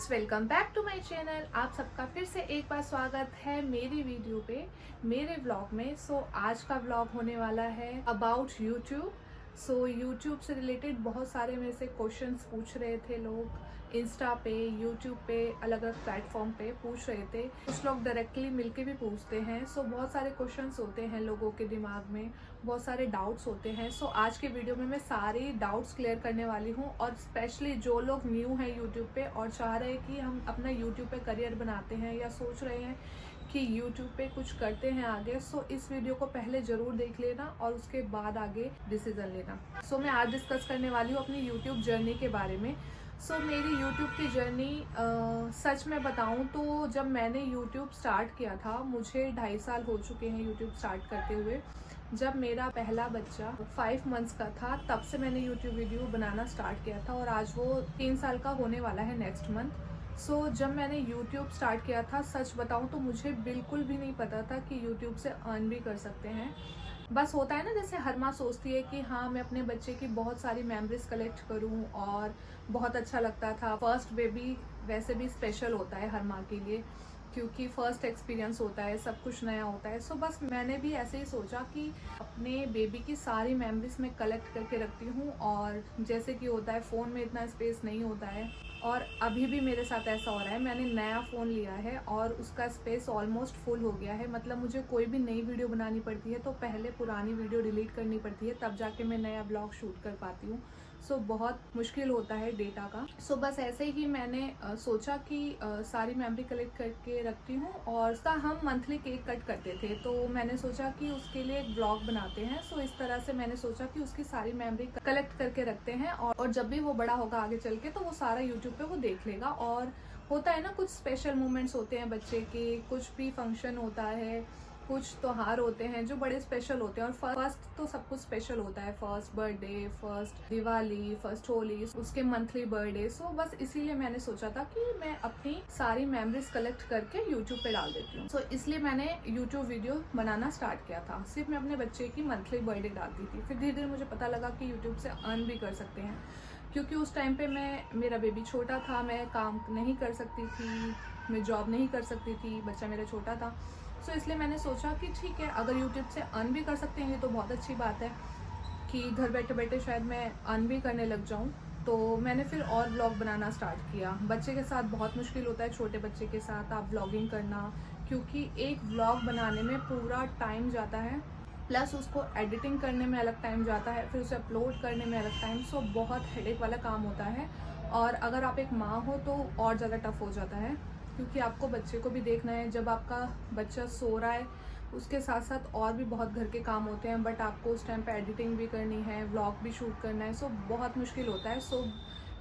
Friends, welcome back to my channel. आप सबका फिर से एक बार स्वागत है मेरी वीडियो पे, मेरे व्लॉग में। आज का व्लॉग होने वाला है अबाउट यूट्यूब। यूट्यूब से रिलेटेड बहुत सारे मेरे से क्वेश्चंस पूछ रहे थे लोग, इंस्टा पे, यूट्यूब पे, अलग अलग प्लेटफॉर्म पे पूछ रहे थे। कुछ लोग डायरेक्टली मिलके भी पूछते हैं। बहुत सारे क्वेश्चंस होते हैं लोगों के दिमाग में, बहुत सारे डाउट्स होते हैं। आज के वीडियो में मैं सारे डाउट्स क्लियर करने वाली हूँ। और स्पेशली जो लोग न्यू हैं यूट्यूब पे और चाह रहे हैं कि हम अपना यूट्यूब पे करियर बनाते हैं या सोच रहे हैं कि यूट्यूब पे कुछ करते हैं आगे, इस वीडियो को पहले ज़रूर देख लेना और उसके बाद आगे डिसीजन लेना। मैं आज डिस्कस करने वाली हूँ अपनी यूट्यूब जर्नी के बारे में। मेरी यूट्यूब की जर्नी सच में बताऊं तो जब मैंने यूट्यूब स्टार्ट किया था, मुझे 2.5 साल हो चुके हैं यूट्यूब स्टार्ट करते हुए। जब मेरा पहला बच्चा 5 मंथ्स का था तब से मैंने यूट्यूब वीडियो बनाना स्टार्ट किया था और आज वो 3 साल का होने वाला है नेक्स्ट मंथ। जब मैंने यूट्यूब स्टार्ट किया था, सच बताऊं तो मुझे बिल्कुल भी नहीं पता था कि यूट्यूब से अर्न भी कर सकते हैं। बस होता है ना, जैसे हर माँ सोचती है कि हाँ मैं अपने बच्चे की बहुत सारी मेमोरीज कलेक्ट करूँ, और बहुत अच्छा लगता था। फर्स्ट बेबी वैसे भी स्पेशल होता है हर माँ के लिए, क्योंकि फर्स्ट एक्सपीरियंस होता है, सब कुछ नया होता है। बस मैंने भी ऐसे ही सोचा कि अपने बेबी की सारी मेमोरीज मैं कलेक्ट करके रखती हूँ। और जैसे कि होता है, फ़ोन में इतना स्पेस नहीं होता है, और अभी भी मेरे साथ ऐसा हो रहा है। मैंने नया फ़ोन लिया है और उसका स्पेस ऑलमोस्ट फुल हो गया है। मतलब मुझे कोई भी नई वीडियो बनानी पड़ती है तो पहले पुरानी वीडियो डिलीट करनी पड़ती है, तब जाके मैं नया ब्लॉग शूट कर पाती हूँ। बहुत मुश्किल होता है डेटा का। बस ऐसे ही मैंने सोचा कि सारी मेमोरी कलेक्ट करके रखती हूँ। और उसका हम मंथली केक कट करते थे, तो मैंने सोचा कि उसके लिए एक ब्लॉग बनाते हैं। इस तरह से मैंने सोचा कि उसकी सारी मेमोरी कलेक्ट करके रखते हैं, और जब भी वो बड़ा होगा आगे चल के तो वो सारा यूट्यूब पे वो देख लेगा। और होता है ना, कुछ स्पेशल मोमेंट्स होते हैं बच्चे के, कुछ भी फंक्शन होता है, कुछ त्योहार होते हैं जो बड़े स्पेशल होते हैं। और फर्स्ट तो सब कुछ स्पेशल होता है, first birthday, first Diwali, first Holi, उसके मंथली बर्थडे। बस इसीलिए मैंने सोचा था कि मैं अपनी सारी मेमोरीज कलेक्ट करके यूट्यूब पे डाल देती हूँ। इसलिए मैंने यूट्यूब वीडियो बनाना स्टार्ट किया था। सिर्फ मैं अपने बच्चे की मंथली बर्थडे डालती थी। फिर धीरे धीरे मुझे पता लगा कि यूट्यूब से अर्न भी कर सकते हैं, क्योंकि उस टाइम पे मेरा बेबी छोटा था, मैं काम नहीं कर सकती थी, मैं जॉब नहीं कर सकती थी, बच्चा मेरा छोटा था। इसलिए मैंने सोचा कि ठीक है, अगर यूट्यूब से अर्न भी कर सकते हैं तो बहुत अच्छी बात है, कि घर बैठे बैठे शायद मैं अर्न भी करने लग जाऊं। तो मैंने फिर और व्लॉग बनाना स्टार्ट किया। बच्चे के साथ बहुत मुश्किल होता है, छोटे बच्चे के साथ आप व्लॉगिंग करना, क्योंकि एक व्लॉग बनाने में पूरा टाइम जाता है, प्लस उसको एडिटिंग करने में अलग टाइम जाता है, फिर उसे अपलोड करने में अलग टाइम। बहुत हेडेक वाला काम होता है। और अगर आप एक माँ हो तो और ज़्यादा टफ हो जाता है, क्योंकि आपको बच्चे को भी देखना है। जब आपका बच्चा सो रहा है उसके साथ साथ और भी बहुत घर के काम होते हैं, बट आपको उस टाइम पे एडिटिंग भी करनी है, व्लॉग भी शूट करना है। बहुत मुश्किल होता है।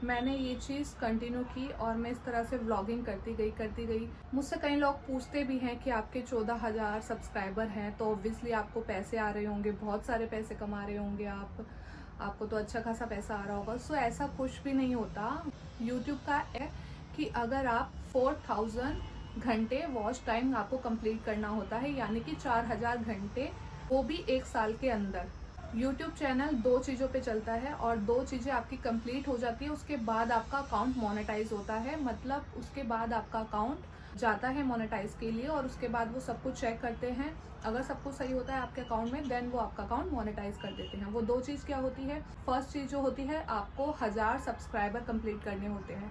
मैंने ये चीज़ कंटिन्यू की और मैं इस तरह से व्लॉगिंग करती गई। मुझसे कई लोग पूछते भी हैं कि आपके 14,000 सब्सक्राइबर हैं तो ऑब्वियसली आपको पैसे आ रहे होंगे, बहुत सारे पैसे कमा रहे होंगे आपको तो अच्छा खासा पैसा आ रहा होगा। ऐसा कुछ भी नहीं होता। यूट्यूब का है कि अगर आप 4,000 घंटे वॉच टाइम आपको कंप्लीट करना होता है, यानी कि 4,000 घंटे, वो भी 1 साल के अंदर। यूट्यूब चैनल 2 चीज़ों पे चलता है, और 2 चीज़ें आपकी कंप्लीट हो जाती है उसके बाद आपका अकाउंट मोनेटाइज होता है। मतलब उसके बाद आपका अकाउंट जाता है मोनेटाइज के लिए, और उसके बाद वो सब कुछ चेक करते हैं। अगर सब कुछ सही होता है आपके अकाउंट में, देन वो आपका अकाउंट मोनेटाइज कर देते हैं। वो 2 चीज़ क्या होती है? फर्स्ट चीज़ जो होती है, आपको 1000 सब्सक्राइबर कंप्लीट करने होते हैं।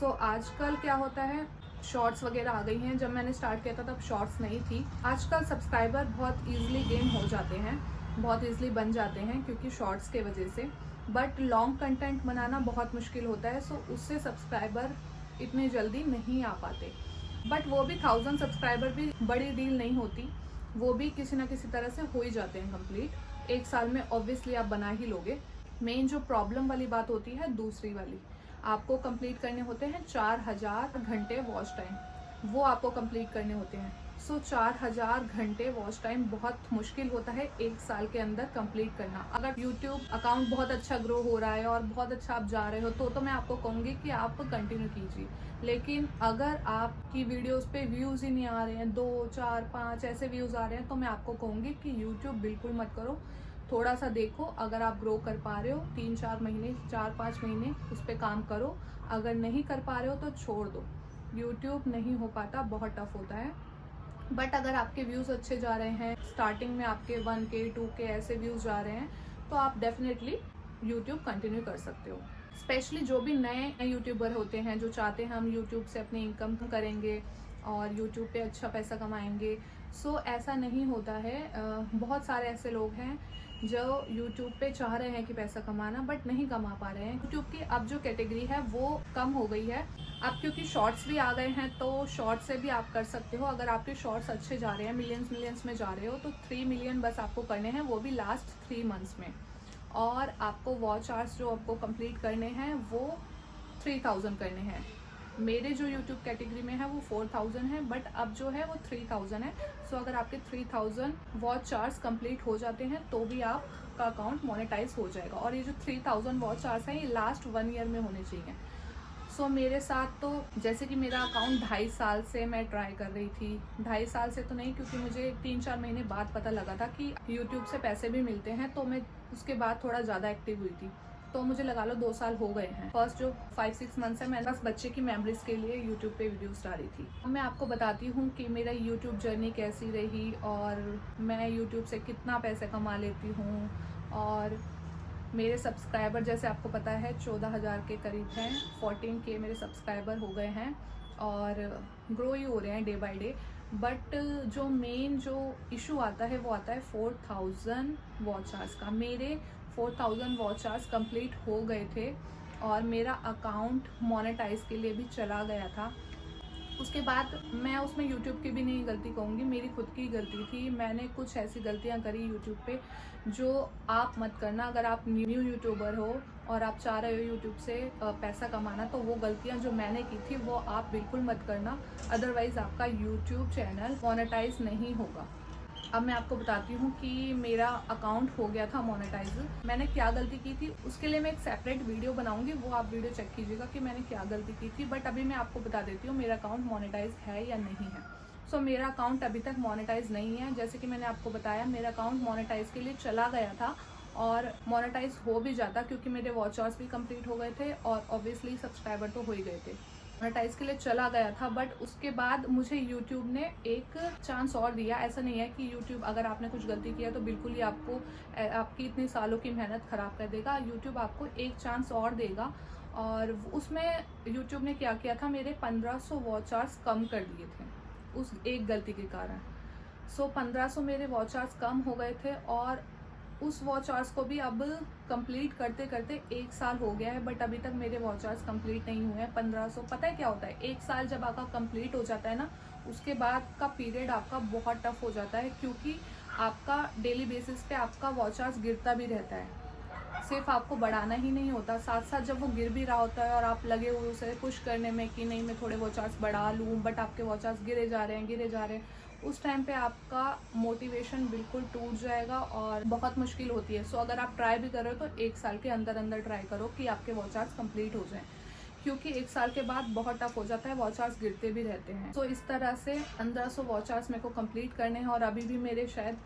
आजकल क्या होता है, शॉर्ट्स वगैरह आ गई हैं। जब मैंने स्टार्ट किया था तब शॉर्ट्स नहीं थी। आजकल सब्सक्राइबर बहुत ईजिली गेन हो जाते हैं, बहुत ईजिली बन जाते हैं, क्योंकि शॉर्ट्स के वजह से। बट लॉन्ग कंटेंट बनाना बहुत मुश्किल होता है, उससे सब्सक्राइबर इतने जल्दी नहीं आ पाते। बट वो भी 1000 सब्सक्राइबर भी बड़ी डील नहीं होती, वो भी किसी ना किसी तरह से हो ही जाते हैं कंप्लीट। 1 साल में ऑब्वियसली आप बना ही लोगे। मेन जो प्रॉब्लम वाली बात होती है, दूसरी वाली, आपको कंप्लीट करने होते हैं 4000 घंटे वॉच टाइम, वो आपको कंप्लीट करने होते हैं। 4000 घंटे वॉच टाइम बहुत मुश्किल होता है 1 साल के अंदर कंप्लीट करना। अगर यूट्यूब अकाउंट बहुत अच्छा ग्रो हो रहा है और बहुत अच्छा आप जा रहे हो तो मैं आपको कहूँगी कि आप कंटिन्यू कीजिए। लेकिन अगर आपकी वीडियोस पे व्यूज़ ही नहीं आ रहे हैं, 2, 4, 5 ऐसे व्यूज़ आ रहे हैं, तो मैं आपको कहूँगी कि यूट्यूब बिल्कुल मत करो। थोड़ा सा देखो, अगर आप ग्रो कर पा रहे हो 3-4 महीने 4-5 महीने उस पर काम करो, अगर नहीं कर पा रहे हो तो छोड़ दो। यूट्यूब नहीं हो पाता, बहुत टफ होता है। बट अगर आपके व्यूज़ अच्छे जा रहे हैं, स्टार्टिंग में आपके 1K 2K ऐसे व्यूज़ जा रहे हैं, तो आप डेफिनेटली यूट्यूब कंटिन्यू कर सकते हो। स्पेशली जो भी नए यूट्यूबर होते हैं जो चाहते हैं हम यूट्यूब से अपनी इनकम करेंगे और यूट्यूब पे अच्छा पैसा कमाएंगे, सो ऐसा नहीं होता है। बहुत सारे ऐसे लोग हैं जो यूट्यूब पे चाह रहे हैं कि पैसा कमाना बट नहीं कमा पा रहे हैं। यूट्यूब की अब जो कैटेगरी है वो कम हो गई है अब, क्योंकि शॉर्ट्स भी आ गए हैं, तो शॉर्ट्स से भी आप कर सकते हो। अगर आपके शॉर्ट्स अच्छे जा रहे हैं, मिलियंस में जा रहे हो, तो 3 मिलियन बस आपको करने हैं, वो भी लास्ट 3 मंथ्स में। और आपको वॉच आवर्स जो आपको कंप्लीट करने हैं वो 3000 करने हैं। मेरे जो यूट्यूब कैटेगरी में है वो 4000 है, बट अब जो है वो 3000 है। सो अगर आपके 3000 वॉच आवर्स कंप्लीट हो जाते हैं तो भी आपका अकाउंट मोनेटाइज हो जाएगा। और ये जो 3000 वॉच आवर्स हैं ये लास्ट 1 ईयर में होने चाहिए। सो मेरे साथ तो जैसे कि मेरा अकाउंट 2.5 साल से मैं ट्राई कर रही थी, 2.5 साल से तो नहीं, क्योंकि मुझे 3-4 महीने बाद पता लगा था कि यूट्यूब से पैसे भी मिलते हैं, तो मैं उसके बाद थोड़ा ज़्यादा एक्टिव हुई थी। तो मुझे लगा लो 2 साल हो गए हैं। फर्स्ट जो 5-6 मंथ्स है मैंने बस बच्चे की मेमोरीज के लिए यूट्यूब पे वीडियोस डाली थी। अब मैं आपको बताती हूँ कि मेरा यूट्यूब जर्नी कैसी रही और मैं यूट्यूब से कितना पैसे कमा लेती हूँ। और मेरे सब्सक्राइबर जैसे आपको पता है 14,000 के करीब हैं, 14K मेरे सब्सक्राइबर हो गए हैं और ग्रो ही हो रहे हैं डे बाय डे। बट जो मेन जो इशू आता है वो आता है 4000 वॉच आवर्स का। मेरे 4000 वॉच आवर्स कंप्लीट हो गए थे और मेरा अकाउंट मोनेटाइज के लिए भी चला गया था। उसके बाद मैं उसमें यूट्यूब की भी नहीं गलती कहूँगी, मेरी खुद की गलती थी। मैंने कुछ ऐसी गलतियाँ करी यूट्यूब पे जो आप मत करना। अगर आप न्यू यूट्यूबर हो और आप चाह रहे हो यूट्यूब से पैसा कमाना, तो वो गलतियाँ जो मैंने की थी वो आप बिल्कुल मत करना, अदरवाइज़ आपका यूट्यूब चैनल मोनेटाइज नहीं होगा। अब मैं आपको बताती हूँ कि मेरा अकाउंट हो गया था मोनेटाइज, मैंने क्या गलती की थी उसके लिए मैं एक सेपरेट वीडियो बनाऊंगी, वो आप वीडियो चेक कीजिएगा कि मैंने क्या गलती की थी। बट अभी मैं आपको बता देती हूँ मेरा अकाउंट मोनेटाइज है या नहीं है। सो मेरा अकाउंट अभी तक मोनेटाइज नहीं है। जैसे कि मैंने आपको बताया मेरा अकाउंट मोनेटाइज के लिए चला गया था और मोनेटाइज हो भी जाता क्योंकि मेरे वॉच आवर्स भी कंप्लीट हो गए थे और ऑब्वियसली सब्सक्राइबर तो हो ही गए थे। मोनेटाइज के लिए चला गया था, बट उसके बाद मुझे यूट्यूब ने एक चांस और दिया। ऐसा नहीं है कि यूट्यूब अगर आपने कुछ गलती किया तो बिल्कुल ही आपको आपकी इतनी सालों की मेहनत ख़राब कर देगा। यूट्यूब आपको एक चांस और देगा और उसमें यूट्यूब ने क्या किया था, मेरे 1500 वॉच आवर्स कम कर दिए थे उस एक गलती के कारण। सो 1500 मेरे वॉच आवर्स कम हो गए थे और उस वॉच आवर्स को भी अब कंप्लीट करते करते 1 साल हो गया है, बट अभी तक मेरे वॉच आवर्स कंप्लीट नहीं हुए हैं 1500। पता है क्या होता है, 1 साल जब आपका कंप्लीट हो जाता है ना, उसके बाद का पीरियड आपका बहुत टफ हो जाता है, क्योंकि आपका डेली बेसिस पे आपका वॉच आवर्स गिरता भी रहता है। सिर्फ आपको बढ़ाना ही नहीं होता, साथ साथ जब वो गिर भी रहा होता है और आप लगे हुए उसे पुश करने में कि नहीं मैं थोड़े वॉच आवर्स बढ़ा लूँ, बट आपके वॉच आवर्स गिरे जा रहे हैं, उस टाइम पे आपका मोटिवेशन बिल्कुल टूट जाएगा और बहुत मुश्किल होती है। सो अगर आप ट्राई भी कर रहे हो तो 1 साल के अंदर अंदर ट्राई करो कि आपके वॉच आवर्स कंप्लीट हो जाएं, क्योंकि 1 साल के बाद बहुत टफ हो जाता है, वॉच आवर्स गिरते भी रहते हैं। सो इस तरह से 1500 वॉच आवर्स मेरे को कंप्लीट करने हैं और अभी भी मेरे शायद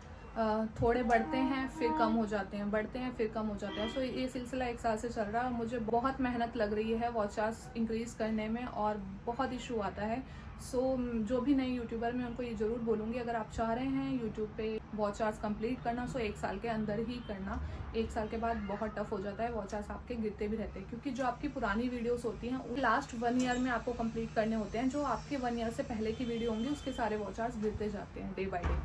थोड़े बढ़ते हैं फिर कम हो जाते हैं, बढ़ते हैं फिर कम हो जाते हैं। सो ये सिलसिला 1 साल से चल रहा है और मुझे बहुत मेहनत लग रही है वॉच आवर्स इंक्रीज़ करने में और बहुत इशू आता है। सो जो भी नए यूट्यूबर मैं उनको ये ज़रूर बोलूँगी, अगर आप चाह रहे हैं यूट्यूब पे वॉच आवर्स कंप्लीट करना, सो 1 साल के अंदर ही करना। 1 साल के बाद बहुत टफ हो जाता है, वॉच आवर्स आपके गिरते भी रहते हैं, क्योंकि जो आपकी पुरानी वीडियोस होती हैं वो लास्ट 1 ईयर में आपको कंप्लीट करने होते हैं। जो आपके 1 ईयर से पहले की वीडियो होंगी उसके सारे वॉच आवर्स गिरते जाते हैं डे बाय डे।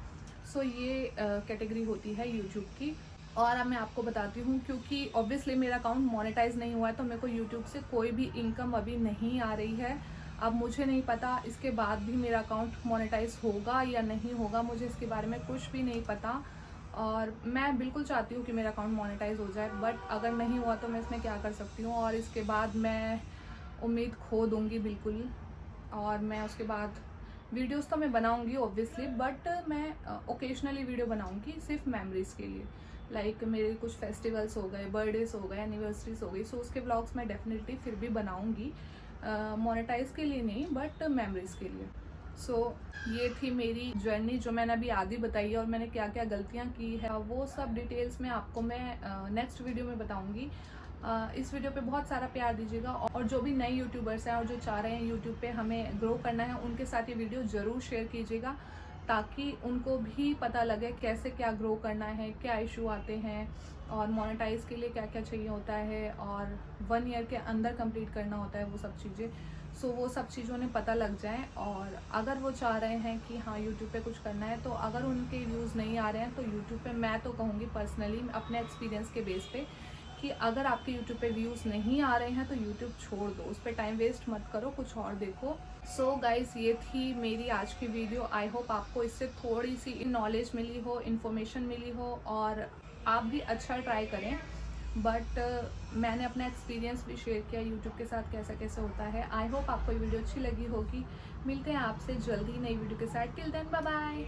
सो ये कैटेगरी होती है यूट्यूब की। और अब मैं आपको बताती हूँ, क्योंकि ऑब्वियसली मेरा अकाउंट मोनेटाइज नहीं हुआ है तो मेरे को यूट्यूब से कोई भी इनकम अभी नहीं आ रही है। अब मुझे नहीं पता इसके बाद भी मेरा अकाउंट मोनेटाइज होगा या नहीं होगा, मुझे इसके बारे में कुछ भी नहीं पता। और मैं बिल्कुल चाहती हूँ कि मेरा अकाउंट मोनेटाइज हो जाए, बट अगर नहीं हुआ तो मैं इसमें क्या कर सकती हूँ। और इसके बाद मैं उम्मीद खो दूँगी बिल्कुल, और मैं उसके बाद वीडियोस तो मैं बनाऊंगी ऑब्वियसली, बट मैं ओकेजनली वीडियो बनाऊंगी सिर्फ मेमोरीज के लिए। लाइक मेरे कुछ फेस्टिवल्स हो गए, बर्थडेज हो गए, एनिवर्सरीज हो गई, सो उसके व्लॉग्स मैं डेफिनेटली फिर भी बनाऊंगी, मोनेटाइज के लिए नहीं बट मेमोरीज के लिए। सो ये थी मेरी जर्नी जो मैंने अभी आधी बताई है, और मैंने क्या क्या गलतियाँ की है वो सब डिटेल्स में आपको मैं नेक्स्ट वीडियो में बताऊँगी। इस वीडियो पे बहुत सारा प्यार दीजिएगा, और जो भी नए यूट्यूबर्स हैं और जो चाह रहे हैं यूट्यूब पे हमें ग्रो करना है, उनके साथ ये वीडियो ज़रूर शेयर कीजिएगा, ताकि उनको भी पता लगे कैसे क्या ग्रो करना है, क्या इशू आते हैं, और मोनेटाइज के लिए क्या क्या चाहिए होता है, और 1 ईयर के अंदर कंप्लीट करना होता है वो सब चीज़ें। सो वो सब चीज़ों ने पता लग जाए। और अगर वो चाह रहे हैं कि हाँ यूट्यूब पे कुछ करना है, तो अगर उनके व्यूज़ नहीं आ रहे हैं तो यूट्यूब पे मैं तो कहूँगी पर्सनली अपने एक्सपीरियंस के बेस पे कि अगर आपके यूट्यूब पे व्यूज़ नहीं आ रहे हैं तो यूट्यूब छोड़ दो, उस पर टाइम वेस्ट मत करो, कुछ और देखो। सो गाइज, ये थी मेरी आज की वीडियो। आई होप आपको इससे थोड़ी सी नॉलेज मिली हो, इन्फॉर्मेशन मिली हो, और आप भी अच्छा ट्राई करें। बट मैंने अपना एक्सपीरियंस भी शेयर किया यूट्यूब के साथ कैसा कैसे होता है। आई होप आपको ये वीडियो अच्छी लगी होगी। मिलते हैं आपसे जल्दी नई वीडियो के साथ। Till then, bye bye.